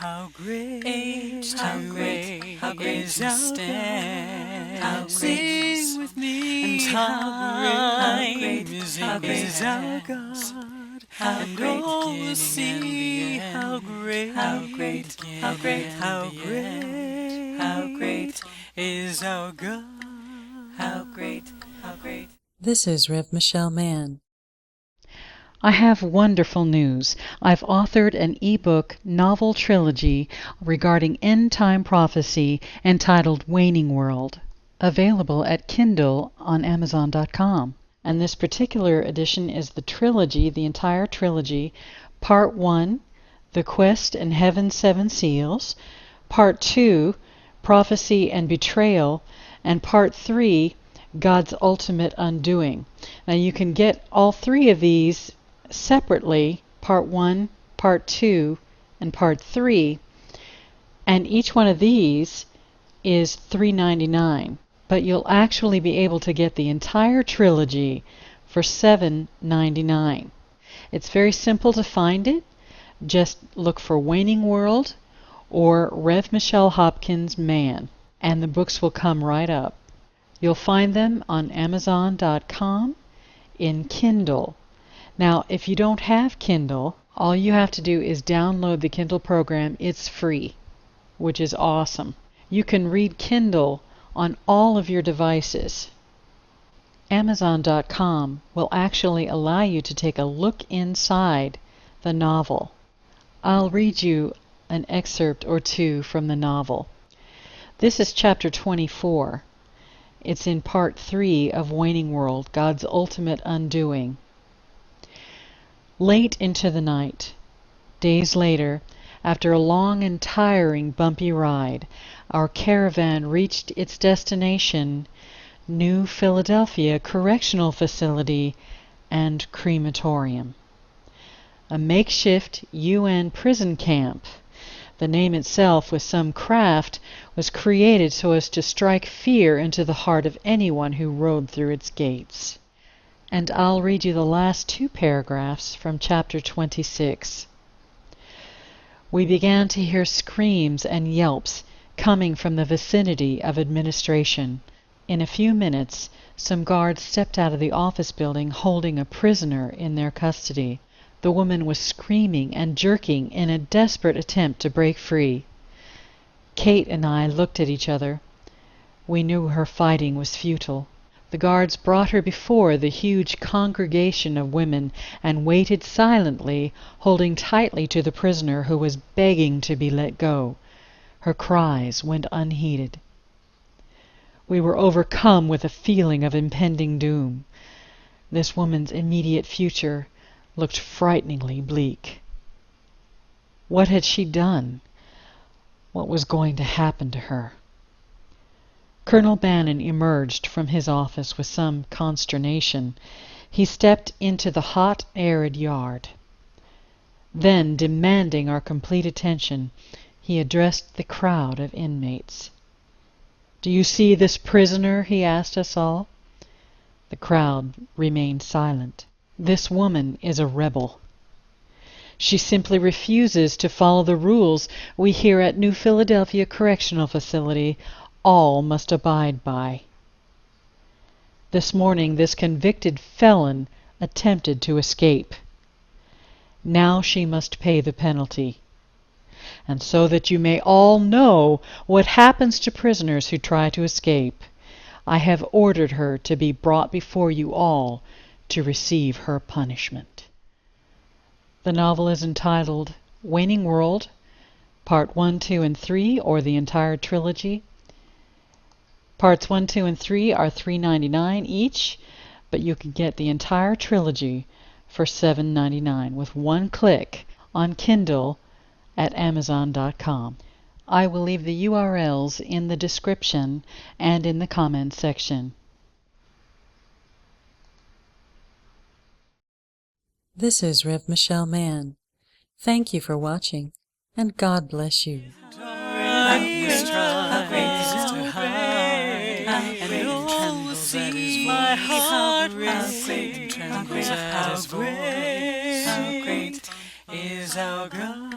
How great, how great, how great is our God. How sing with me, and how great is our God. And all will see how great, how great, how great, how great, how great is our God. How great, how great. This is RevMichelleHopkinsMann. I have wonderful news. I've authored an ebook novel trilogy regarding end-time prophecy entitled Waning World, available at Kindle on Amazon.com. And this particular edition is the trilogy, the entire trilogy. Part 1, The Quest and Heaven's Seven Seals. Part 2, Prophecy and Betrayal. And Part 3, God's Ultimate Undoing. Now you can get all three of these separately, Part 1, Part 2, and Part 3, and each one of these is $3.99, but you'll actually be able to get the entire trilogy for $7.99. It's very simple to find it. Just look for Waning World or RevMichelleHopkinsMann, and the books will come right up. You'll find them on Amazon.com in Kindle. Now, if you don't have Kindle, all you have to do is download the Kindle program. It's free, which is awesome. You can read Kindle on all of your devices. Amazon.com will actually allow you to take a look inside the novel. I'll read you an excerpt or two from the novel. This is chapter 24. It's in part 3 of Waning World, God's Ultimate Undoing. Late into the night, days later, after a long and tiring bumpy ride, our caravan reached its destination, New Philadelphia Correctional Facility and Crematorium. A makeshift UN prison camp. The name itself, with some craft, was created so as to strike fear into the heart of anyone who rode through its gates. And I'll read you the last 2 paragraphs from chapter 26. We began to hear screams and yelps coming from the vicinity of administration. In a few minutes, some guards stepped out of the office building holding a prisoner in their custody. The woman was screaming and jerking in a desperate attempt to break free. Kate and I looked at each other. We knew her fighting was futile. The guards brought her before the huge congregation of women and waited silently, holding tightly to the prisoner who was begging to be let go. Her cries went unheeded. We were overcome with a feeling of impending doom. This woman's immediate future looked frighteningly bleak. What had she done? What was going to happen to her? Colonel Bannon emerged from his office with some consternation. He stepped into the hot, arid yard. Then, demanding our complete attention, he addressed the crowd of inmates. "Do you see this prisoner?" he asked us all. The crowd remained silent. "This woman is a rebel. She simply refuses to follow the rules we here at New Philadelphia Correctional Facility all must abide by. This morning this convicted felon attempted to escape. Now she must pay the penalty. And so that you may all know what happens to prisoners who try to escape, I have ordered her to be brought before you all to receive her punishment." The novel is entitled Waning World, Part 1, 2, and 3, or the entire trilogy. Parts 1, 2, and 3 are $3.99 each, but you can get the entire trilogy for $7.99 with one click on Kindle at Amazon.com. I will leave the URLs in the description and in the comments section. This is RevMichelleHopkinsMann. Thank you for watching, and God bless you. My heart will trembles at his voice. How great is our God.